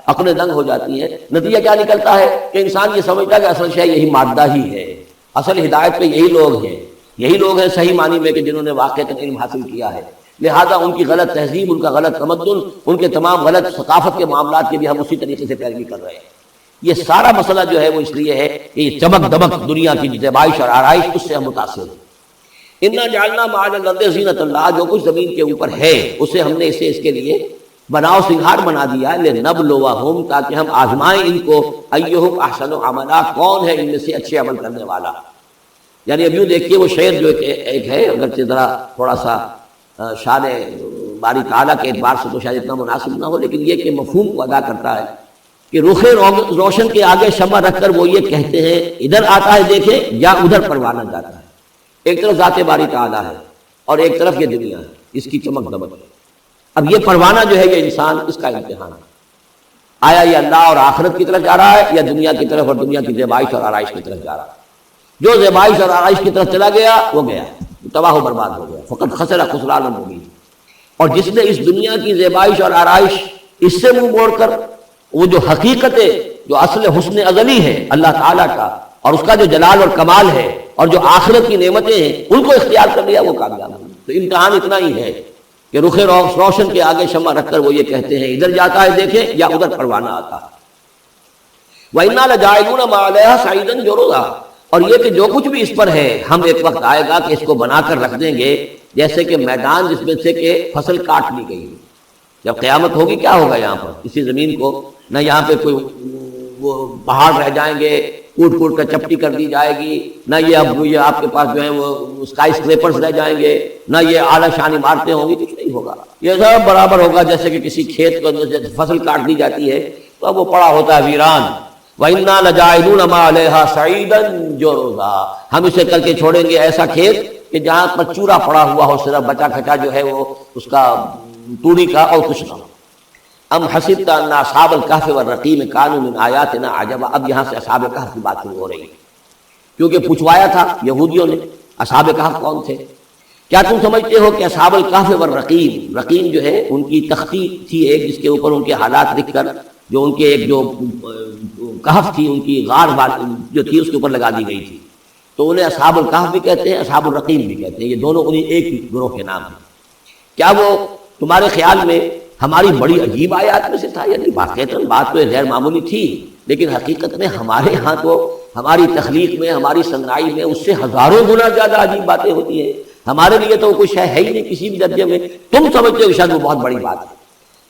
عقلیں دنگ ہو جاتی ہیں. نتیجہ کیا نکلتا ہے کہ انسان یہ سمجھتا ہے کہ اصل شے یہی مادہ ہی ہے، اصل ہدایت پہ یہی لوگ ہیں صحیح معنی میں کہ جنہوں نے واقعتاً علم حاصل کیا ہے. لہذا ان کی غلط تہذیب، ان کا غلط تمدن، ان کے تمام غلط ثقافت کے معاملات کی بھی ہم اسی طریقے سے پیروی کر رہے ہیں. یہ سارا مسئلہ جو ہے وہ اس لیے ہے کہ یہ چمک دمک دنیا کی زیبائش اور آرائش، اس سے ہم متاثر ہیں. انا جعلنا ما علی الارض زینۃ اللہ، جو کچھ زمین کے اوپر ہے اسے ہم نے اس کے لیے بناؤ سنگھار بنا دیا ہے. لنبلوہم، تاکہ ہم آزمائیں ان کو، ایہم احسن عملا، کون ہے ان میں سے اچھے عمل کرنے والا. یعنی اب یوں دیکھیے وہ شعر جو ایک ہے، اگرچہ ذرا تھوڑا سا شان باری تعالیٰ کے اعتبار سے تو شاید اتنا مناسب نہ ہو، لیکن یہ کہ مفہوم کو ادا کرتا ہے کہ رخ روشن کے آگے شمع رکھ کر وہ یہ کہتے ہیں ادھر آتا ہے دیکھیں یا ادھر پروانہ جاتا ہے. ایک طرف ذات باری تعالیٰ ہے اور ایک طرف یہ دنیا ہے، اس کی چمک دمک ہے. اب یہ پروانہ جو ہے یہ انسان، اس کا امتحان ہے. آیا یہ اللہ اور آخرت کی طرف جا رہا ہے یا دنیا کی طرف اور دنیا کی زیبائش اور آرائش کی طرف جا رہا ہے؟ جو زیبائش اور آرائش کی طرف چلا گیا وہ گیا، تباہ و برباد ہو گیا. فقط خسر خسران مبین. اور جس نے اس دنیا کی زیبائش اور آرائش اس سے منہ موڑ کر وہ جو حقیقت ہے، جو اصل حسن ازلی ہے اللہ تعالیٰ کا، اور اس کا جو جلال اور کمال ہے، اور جو آخرت کی نعمتیں ہیں، ان کو اختیار کر لیا وہ کامیاب ہو. تو امتحان اتنا ہی ہے کہ رخ روشن کے آگے شمع رکھ کر وہ یہ کہتے ہیں ادھر جاتا ہے دیکھیں یا ادھر پروانہ آتا ہے. وَإِنَّا لَجَاعِلُونَ مَا عَلَيْهَا صَعِيدًا جُرُزًا، اور یہ کہ جو کچھ بھی اس پر ہے ہم ایک وقت آئے گا کہ اس کو بنا کر رکھ دیں گے جیسے کہ میدان جس میں سے کہ فصل کاٹ لی گئی. جب قیامت ہوگی کیا ہوگا یہاں پر اسی زمین کو؟ نہ یہاں پہ کوئی وہ پہاڑ رہ جائیں گے کوٹ کوٹ کر چپٹی کر دی جائے گی، نہ یہ آپ کے پاس جو ہے وہ اسکائی اسکریپرز رہ جائیں گے، نہ یہ اعلیٰ شان عمارتیں ہوں گی. کچھ نہیں ہوگا، یہ سب برابر ہوگا جیسے کہ کسی کھیت کو فصل کاٹ دی جاتی ہے تو اب وہ پڑا ہوتا ہے ویران. وَإِنَّا لَجَاعِلُونَ مَا عَلَيْهَا صَعِيدًا جُرُزًا، ہم اسے کر کے چھوڑیں گے ایسا کھیت کہ جہاں پر چورا پڑا ہوا ہو، صرف بچا کھچا جو ہے وہ اس کا توڑی کا اور کچھ نہ. ام حسبت ان اصحاب الکہف والرقیم کانوا من آیاتنا عجبا. اب یہاں سے اصحاب کہف کی بات شروع ہو رہی ہے، کیونکہ پوچھوایا تھا یہودیوں نے اصحاب کہف کون تھے. کیا تم سمجھتے ہو کہ اصحاب الکہف والرقیم، رقیم جو ہے ان کی تختی تھی ایک جس کے اوپر ان کے حالات لکھ کر، جو ان کے ایک جو کہف تھی ان کی غار جو تھی اس کے اوپر لگا دی گئی تھی، تو انہیں اصحاب الکہف بھی کہتے ہیں، اصحاب الرقیم بھی کہتے ہیں. یہ دونوں انہیں ایک ہی گروہ کے نام ہیں. کیا وہ تمہارے خیال میں ہماری بڑی عجیب آیات میں سے تھا؟ یعنی واقعتاً بات تو غیر معمولی تھی، لیکن حقیقت میں ہمارے ہاں تو ہماری تخلیق میں، ہماری صنعائی میں اس سے ہزاروں گنا زیادہ عجیب باتیں ہوتی ہیں. ہمارے لیے تو کچھ ہے ہی نہیں کسی بھی درجے میں، تم سمجھتے ہو شاید وہ بہت بڑی بات ہے.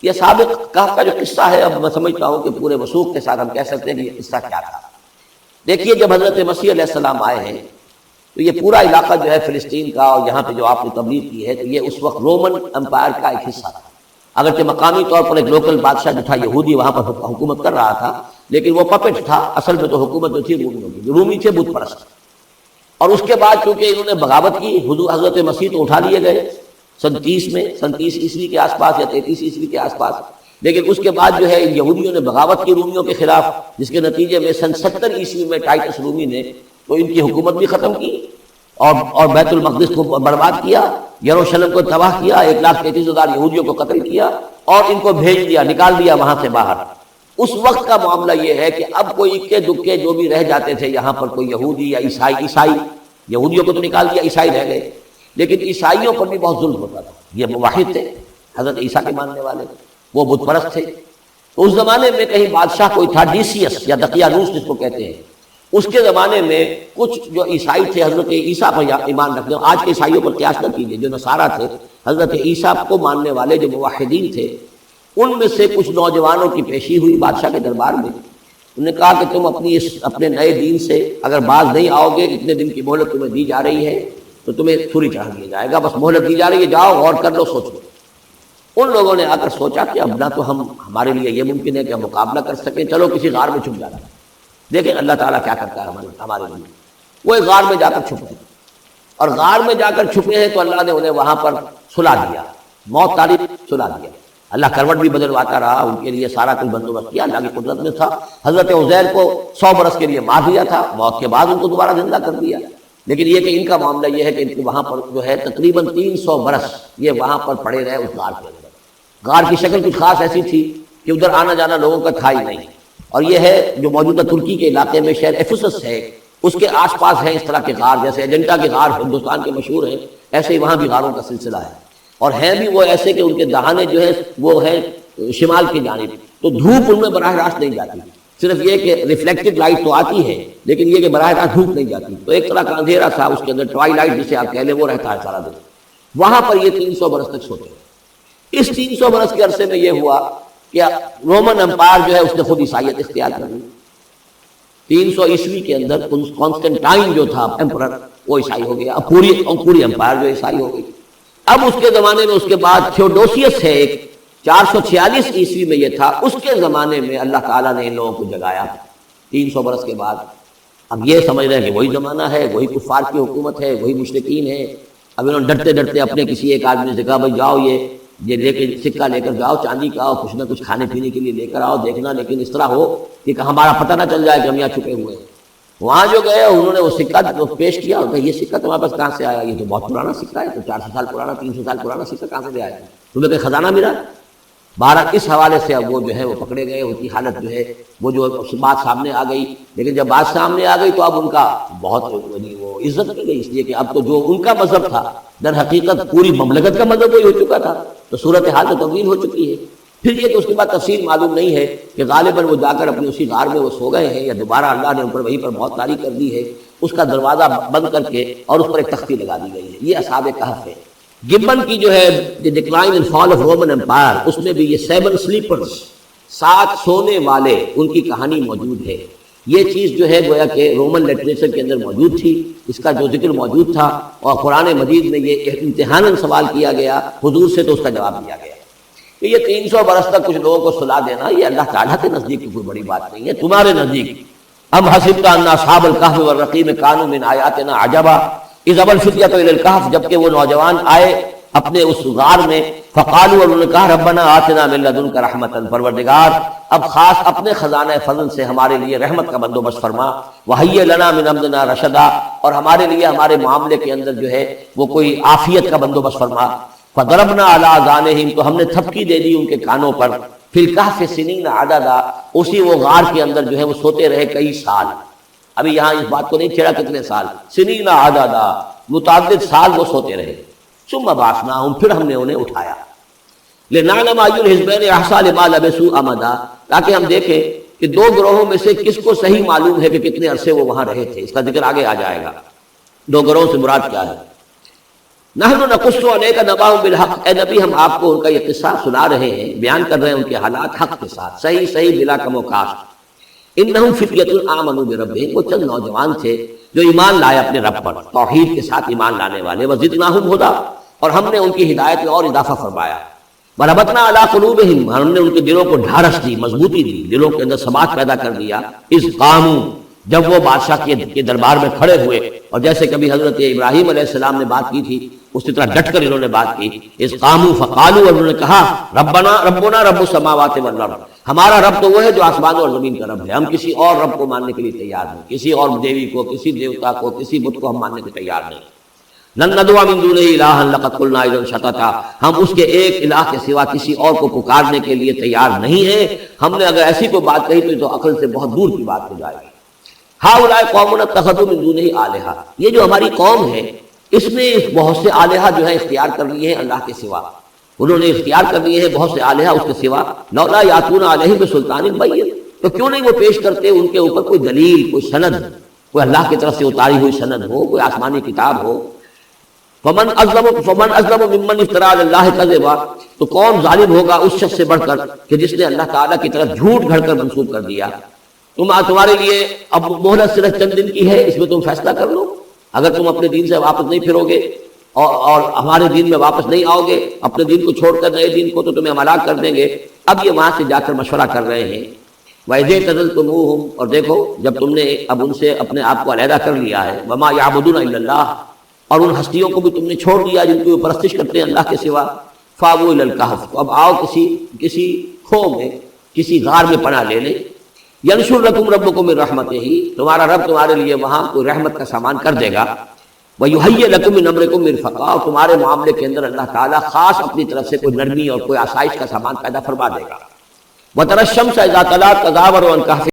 یہ سابق کہف کا جو قصہ ہے، اب میں سمجھتا ہوں کہ پورے وثوق کے ساتھ ہم کہہ سکتے ہیں کہ یہ قصہ کیا تھا. دیکھیے جب حضرت مسیح علیہ السلام آئے ہیں تو یہ پورا علاقہ جو ہے فلسطین کا اور یہاں پہ جو آپ نے تبلیغ کی ہے، تو یہ اس وقت رومن امپائر کا ایک حصہ تھا. اگرچہ مقامی طور پر ایک لوکل بادشاہ جو تھا یہودی وہاں پر حکومت کر رہا تھا، لیکن وہ پپٹ تھا. اصل میں تو حکومت جو تھی رومیوں کی، رومی تھے بت پرست. اور اس کے بعد چونکہ انہوں نے بغاوت کی، حضرت مسیح تو اٹھا لیے گئے سن 30 عیسوی کے آس پاس یا 33 عیسوی کے آس پاس، لیکن اس کے بعد جو ہے یہودیوں نے بغاوت کی رومیوں کے خلاف، جس کے نتیجے میں سن 70 عیسوی میں ٹائٹس رومی نے تو ان کی حکومت بھی ختم کی اور بیت المقدس کو برباد کیا، یروشلم کو تباہ کیا، 1,33,000 یہودیوں کو قتل کیا اور ان کو بھیج دیا، نکال دیا وہاں سے باہر. اس وقت کا معاملہ یہ ہے کہ اب کوئی اکے دکے جو بھی رہ جاتے تھے یہاں پر، کوئی یہودی یا عیسائی، یہودیوں کو تو نکال دیا، عیسائی رہ گئے، لیکن عیسائیوں پر بھی بہت ظلم ہوتا تھا. یہ موحد تھے، حضرت عیسیٰ کے ماننے والے، وہ بت پرست تھے. تو اس زمانے میں کہیں بادشاہ کوئی تھا ڈیسیس یا دقیانوس جس کو کہتے ہیں، اس کے زمانے میں کچھ جو عیسائی تھے حضرت عیسیٰ پر ایمان رکھتے ہیں. آج کے عیسائیوں پر قیاس نہ کیجیے، جو نصارہ تھے حضرت عیسیٰ کو ماننے والے جو موحدین تھے، ان میں سے کچھ نوجوانوں کی پیشی ہوئی بادشاہ کے دربار میں. انہوں نے کہا کہ تم اپنے نئے دین سے اگر باز نہیں آؤ گے، اتنے دن کی مہلت تمہیں دی جا رہی ہے تو تمہیں چھری چڑھا دیا جائے گا. بس مہلت دی جا رہی ہے، جاؤ غور کر لو، سوچ لو. ان لوگوں نے آ کر سوچا کہ اب نہ تو ہمارے لیے یہ ممکن ہے کہ ہم مقابلہ کر سکیں، چلو کسی غار میں چھپ جانا. دیکھیں اللہ تعالیٰ کیا کرتا ہے ہمارے لیے. وہ ایک غار میں جا کر چھپ گئے، اور غار میں جا کر چھپے ہیں تو اللہ نے انہیں وہاں پر سلا دیا، موت تاریخ سلا دیا. اللہ کروٹ بھی بدلواتا رہا، ان کے لیے سارا کچھ بندوبست کیا، اللہ کی قدرت میں تھا. حضرت عزیر کو 100 برس کے لیے مار دیا تھا، موت کے بعد ان کو دوبارہ زندہ کر دیا. لیکن یہ کہ ان کا معاملہ یہ ہے کہ ان کو وہاں پر جو ہے تقریباً 300 برس یہ وہاں پر پڑے رہے اس غار کے اندر. غار کی شکل کچھ خاص ایسی تھی کہ ادھر آنا جانا لوگوں کا تھا ہی نہیں. اور یہ ہے جو موجودہ ترکی کے علاقے میں شہر ایفسس ہے، اس کے آس پاس ہیں اس طرح کے غار، جیسے ایجنٹا کے غار ہندوستان کے مشہور ہیں، ایسے ہی وہاں بھی غاروں کا سلسلہ ہے. اور ہیں بھی وہ ایسے کہ ان کے دہانے جو ہے وہ ہیں شمال کی جانب، تو دھوپ ان میں براہ راست نہیں جاتی، صرف یہ کہ ریفلیکٹڈ لائٹ تو آتی ہے لیکن یہ کہ براہ راست دھوپ نہیں جاتی. تو ایک طرح کا اندھیرا تھا اس کے اندر، ٹوائی لائٹ جسے آپ کہہ لیں، وہ رہتا ہے سارا دن. وہاں پر یہ 300 برس تک سوتے ہیں. اس 300 برس کے عرصے میں یہ ہوا کہ رومن امپائر جو ہے اس نے خود عیسائیت اختیار کر لی. 300 عیسوی کے اندر کانسٹنٹائن جو تھا ایمپرر وہ عیسائی ہو گیا، اب پوری امپائر جو عیسائی ہو گئی. اب اس کے زمانے میں اس کے بعد تھیوڈوسیس ہے ایک، 446 عیسوی میں یہ تھا، اس کے زمانے میں اللہ تعالیٰ نے ان لوگوں کو جگایا 300 برس کے بعد. اب یہ سمجھ رہے ہیں کہ وہی زمانہ ہے، وہی کفار کی حکومت ہے، وہی مشرکین ہے. اب انہوں نے ڈرتے اپنے کسی ایک آدمی سے کہا بھائی جاؤ یہ لے کے سکہ لے کر جاؤ، چاندی کا، کچھ نہ کچھ کھانے پینے کے لیے لے کر آؤ، دیکھنا لیکن اس طرح ہو کہ ہمارا پتہ نہ چل جائے کہ ہم یہاں چھپے ہوئے ہیں. وہاں جو گئے انہوں نے وہ سکہ پیش کیا، کہ یہ سکہ تمہارے پاس کہاں سے آیا؟ یہ تو بہت پرانا سکہ ہے، تو 400 سال پرانا، 300 سال پرانا سکہ کہاں سے آیا؟ تمہیں کوئی خزانہ ملا؟ بہرحال اس حوالے سے اب وہ جو ہے وہ پکڑے گئے. ان کی حالت جو ہے وہ جو بات سامنے آ گئی، لیکن جب بات سامنے آ گئی تو اب ان کا بہت وہ عزت کی گئی، اس لیے کہ اب تو جو ان کا مذہب تھا در حقیقت پوری مملکت کا مذہب وہی ہو چکا تھا، تو صورتحال تو تبدیل ہو چکی ہے. پھر یہ کہ اس کے بعد تفصیل معلوم نہیں ہے کہ غالباً وہ جا کر اپنے اسی غار میں وہ سو گئے ہیں، یا دوبارہ اللہ نے ان پر وہیں پر موت طاری کر دی ہے، اس کا دروازہ بند کر کے اور اس پر ایک تختی لگا دی گئی ہے. یہ اصحاب کہف ہے. گبن کی جو ہے decline and fall of Roman empire, اس میں بھی یہ 7 سلیپرز، 7 سونے والے، ان کی کہانی موجود ہے. یہ چیز جو ہے گویا کہ رومن لٹریچر کے اندر موجود تھی، اس کا جو ذکر موجود تھا، اور قرآن مجید میں یہ امتحاناً سوال کیا گیا حضور سے، تو اس کا جواب دیا گیا کہ یہ 300 برس تک کچھ لوگوں کو سلا دینا یہ اللہ تعالیٰ کے نزدیک کی کوئی بڑی بات نہیں ہے، تمہارے نزدیک. ام حسبت ان اصحاب الکہف والرقیم کانوا من آیاتنا عجبا اذ ابى الفتية الى الكهف، جبکہ وہ نوجوان آئے اپنے اس غار میں، فقالوا، اور انہوں نے کہا ربنا آتنا من لدنک رحمتا، پروردگار اب خاص اپنے خزانہ فضل سے ہمارے لیے رحمت کا بندوبست فرما، وہیئ لنا من امرنا رشدا، اور ہمارے لیے ہمارے معاملے کے اندر جو ہے وہ کوئی عافیت کا بندوبست فرما. فضربنا علی آذانہم، تو ہم نے تھپکی دے دی ان کے کانوں پر، فی الکہف سنین عددا، اسی وہ غار کے اندر جو ہے وہ سوتے رہے کئی سال. ابھی یہاں اس بات کو نہیں چھیڑا کتنے سال، سنین عددا، متعدد سال وہ سوتے رہے. ثم بعثناہم، پھر ہم نے انہیں اٹھایا، لنعلم ای الحزبین احصیٰ لما لبثوا امدا، تاکہ ہم دیکھیں کہ دو گروہوں میں سے کس کو صحیح معلوم ہے کہ کتنے عرصے وہ وہاں رہے تھے. اس کا ذکر آگے آ جائے گا. دو گروہوں سے مراد کیا ہے؟ نحن نقص علیک نبأہم بالحق، اے نبی ہم آپ کو ان کا یہ قصہ سنا رہے ہیں، بیان کر رہے ہیں ان کے حالات حق کے ساتھ، صحیح بلا کم و کاسٹ. انہم فتیۃ آمنوا بربہم، وہ چند نوجوان تھے جو ایمان لائے اپنے رب پر، توحید کے ساتھ ایمان لانے والے. وزدناہم ہدی، اور ہم نے ان کی ہدایت میں اور اضافہ فرمایا. وربطنا علی قلوبہم، ہم نے ان کے دلوں کو ڈھارس دی، مضبوطی دی، دلوں کے اندر ثبات پیدا کر دیا. اذ قاموا، جب وہ بادشاہ کے دربار میں کھڑے ہوئے، اور جیسے کبھی حضرت ابراہیم علیہ السلام نے بات کی تھی اسی طرح ڈٹ کر انہوں نے بات کی. اذ قاموا فقالوا، اور انہوں نے کہا ربنا رب السماوات والارض، ہمارا رب تو وہ ہے جو آسمان اور زمین کا رب ہے، ہم کسی اور رب کو ماننے کے لیے تیار نہیں، کسی اور دیوی کو، کسی دیوتا کو، کسی بت کو ہم ماننے کو تیار نہیں. لن ندعو من دونہ الہا لقد قلنا اذا شططا، ہم اس کے ایک الہ کے سوا کسی اور کو پکارنے کے لیے تیار نہیں ہیں. ہم نے اگر ایسی کوئی بات کہی تو عقل سے بہت دور کی بات ہو جائے گی. ہؤلاء قوم اتخذوا من دونہ آلہہ، یہ جو ہماری قوم ہے اس میں بہت سے آلہہ جو ہے اختیار کر لیے ہیں اللہ کے سوا، انہوں نے اختیار کر لیے ہیں بہت سے آلہہ اس کے سوا. لولا یاتون علیہم بسلطان بین، تو کیوں نہیں وہ پیش کرتے ان کے اوپر کوئی دلیل، کوئی سند، کوئی اللہ کی طرف سے اتاری ہوئی سند ہو، کوئی آسمانی کتاب ہو. فمن اظلم ممن افترى علی اللہ کذبا، تو کون ظالم ہوگا اس شخص سے بڑھ کر کہ جس نے اللہ تعالیٰ کی طرف جھوٹ گھڑ کر منسوب کر دیا. تمہارے لیے اب مہلت صرف چند دن کی ہے، اس میں تم فیصلہ کر لو. اگر تم اپنے دین سے واپس نہیں پھرو گے اور ہمارے دین میں واپس نہیں آؤ گے، اپنے دین کو چھوڑ کر نئے دین کو، تو تمہیں ہم ہلاک کر دیں گے. اب یہ وہاں سے جا کر مشورہ کر رہے ہیں. وَإِذْ اعْتَزَلْتُمُوهُمْ، اور دیکھو جب تم نے اب ان سے اپنے آپ کو علیحدہ کر لیا ہے. وَمَا يَعْبُدُونَ إِلَّا اللَّهَ، اور ان ہستیوں کو بھی تم نے چھوڑ دیا جن کی وہ پرستش کرتے ہیں اللہ کے سوا. فَآوُوا إِلَى الْكَهْفِ، تو اب آؤ کسی کھو میں، کسی غار میں پناہ لے لیں. يَنشُرْ لَكُمْ رَبُّكُم مِّن رَحْمَتِهِ، تمہارا رب تمہارے لیے وہاں کوئی رحمت کا سامان کر دے گا. وَيُهَيِّئْ لَكُم مِّنْ أَمْرِكُم مِّرْفَقًا، اور تمہارے معاملے کے اندر اللہ تعالیٰ خاص اپنی طرف سے کوئی نرمی اور کوئی آسائش کا سامان پیدا فرما دے گا. وَتَرَى الشَّمْسَ إِذَا طَلَعَتْ تَزَاوَرُ عَنْ كَهْفِهَا